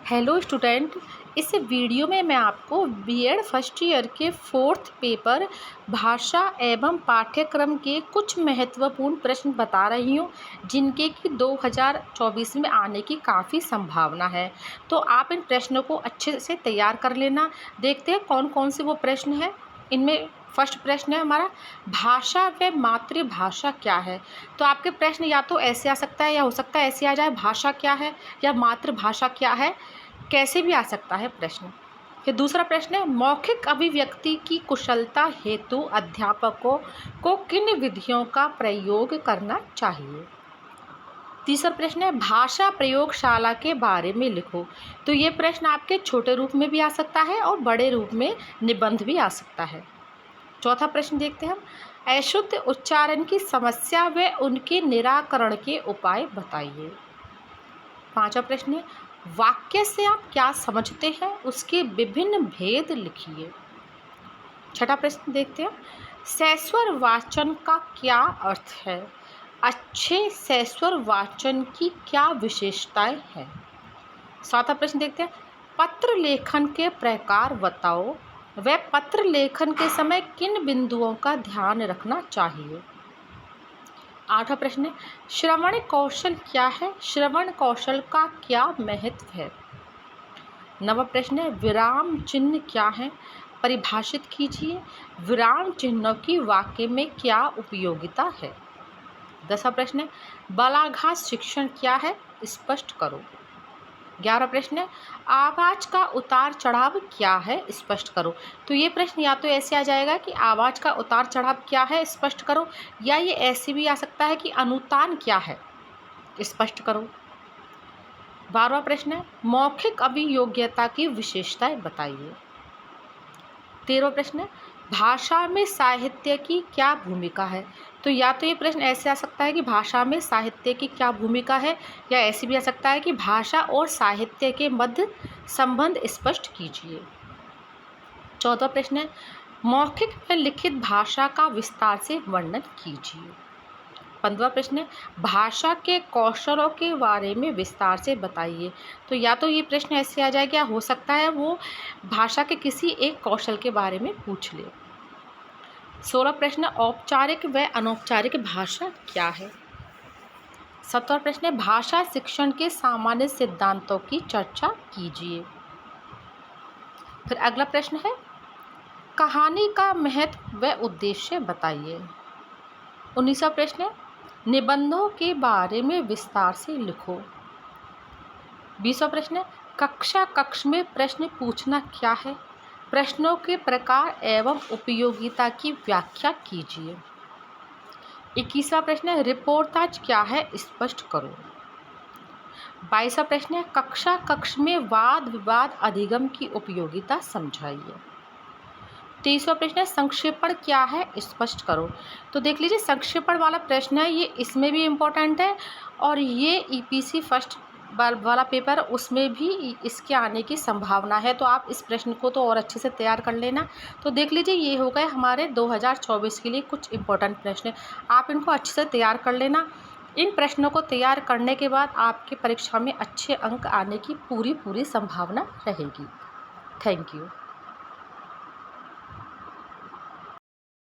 Hello student, इस video में मैं आपको बीएड फर्स्ट ईयर के 4th पेपर भाषा एवं पाठ्यक्रम के कुछ महत्वपूर्ण प्रश्न बता रही हूँ, जिनके कि 2024 में आने की काफ़ी संभावना है। तो आप इन प्रश्नों को अच्छे से तैयार कर लेना। देखते हैं कौन कौन से वो प्रश्न हैं। इनमें फर्स्ट प्रश्न है हमारा, भाषा व मातृभाषा क्या है। तो आपके प्रश्न या तो ऐसे आ सकता है या हो सकता है ऐसे आ जाए, भाषा क्या है या मातृभाषा क्या है, कैसे भी आ सकता है प्रश्न। फिर दूसरा प्रश्न है, मौखिक अभिव्यक्ति की कुशलता हेतु अध्यापकों को किन विधियों का प्रयोग करना चाहिए। तीसरा प्रश्न है, भाषा प्रयोगशाला के बारे में लिखो। तो ये प्रश्न आपके छोटे रूप में भी आ सकता है और बड़े रूप में निबंध भी आ सकता है। चौथा प्रश्न देखते हैं हम, अशुद्ध उच्चारण की समस्या व उनके निराकरण के उपाय बताइए। पांचवा प्रश्न है, वाक्य से आप क्या समझते हैं, उसके विभिन्न भेद लिखिए। छठा प्रश्न देखते हैं, सैस्वर वाचन का क्या अर्थ है, अच्छे सैस्वर वाचन की क्या विशेषताएं हैं। सातवां प्रश्न देखते हैं, पत्र लेखन के प्रकार बताओ, व पत्र लेखन के समय किन बिंदुओं का ध्यान रखना चाहिए। आठवां प्रश्न है, श्रवण कौशल क्या है, श्रवण कौशल का क्या महत्व है। नवा प्रश्न है, विराम चिन्ह क्या है, परिभाषित कीजिए, विराम चिन्हों की वाक्य में क्या उपयोगिता है। 10वां प्रश्न है, बालाघात शिक्षण क्या है, स्पष्ट करो। 11वां प्रश्न है, आवाज़ का उतार चढ़ाव क्या है, स्पष्ट करो। तो ये प्रश्न या तो ऐसे आ जाएगा कि आवाज़ का उतार चढ़ाव क्या है, स्पष्ट करो, या ये ऐसे भी आ सकता है कि अनुतान क्या है, स्पष्ट करो। 12वां प्रश्न है, मौखिक अभियोग्यता की विशेषताएं बताइए। 13वां प्रश्न है, भाषा में साहित्य की क्या भूमिका है। तो या तो ये प्रश्न ऐसे आ सकता है कि भाषा में साहित्य की क्या भूमिका है, या ऐसे भी आ सकता है कि भाषा और साहित्य के मध्य संबंध स्पष्ट कीजिए। 14वां प्रश्न है, मौखिक व लिखित भाषा का विस्तार से वर्णन कीजिए। 15वां प्रश्न है, भाषा के कौशलों के बारे में विस्तार से बताइए। तो या तो ये प्रश्न ऐसे आ जाएगा, या हो सकता है वो भाषा के किसी एक कौशल के बारे में पूछ ले। 16वां प्रश्न, औपचारिक व अनौपचारिक भाषा क्या है। 17वां प्रश्न है, भाषा शिक्षण के सामान्य सिद्धांतों की चर्चा कीजिए। फिर अगला प्रश्न है, कहानी का महत्व व उद्देश्य बताइए। 19वां प्रश्न है, निबंधों के बारे में विस्तार से लिखो। 20वां प्रश्न है, कक्ष में प्रश्न पूछना क्या है, प्रश्नों के प्रकार एवं उपयोगिता की व्याख्या कीजिए। 21वां प्रश्न है, रिपोर्टाज क्या है, स्पष्ट करो। 22वां प्रश्न है, कक्ष में वाद विवाद अधिगम की उपयोगिता समझाइए। 23वां प्रश्न है, संक्षेपण क्या है, स्पष्ट करो। तो देख लीजिए, संक्षेपण वाला प्रश्न है, ये इसमें भी इम्पोर्टेंट है, और ये ईपीसी फर्स्ट वाला पेपर उसमें भी इसके आने की संभावना है। तो आप इस प्रश्न को तो और अच्छे से तैयार कर लेना। तो देख लीजिए, ये हो गए हमारे 2024 के लिए कुछ इम्पोर्टेंट प्रश्न। आप इनको अच्छे से तैयार कर लेना। इन प्रश्नों को तैयार करने के बाद आपकी परीक्षा में अच्छे अंक आने की पूरी संभावना रहेगी। Thank you.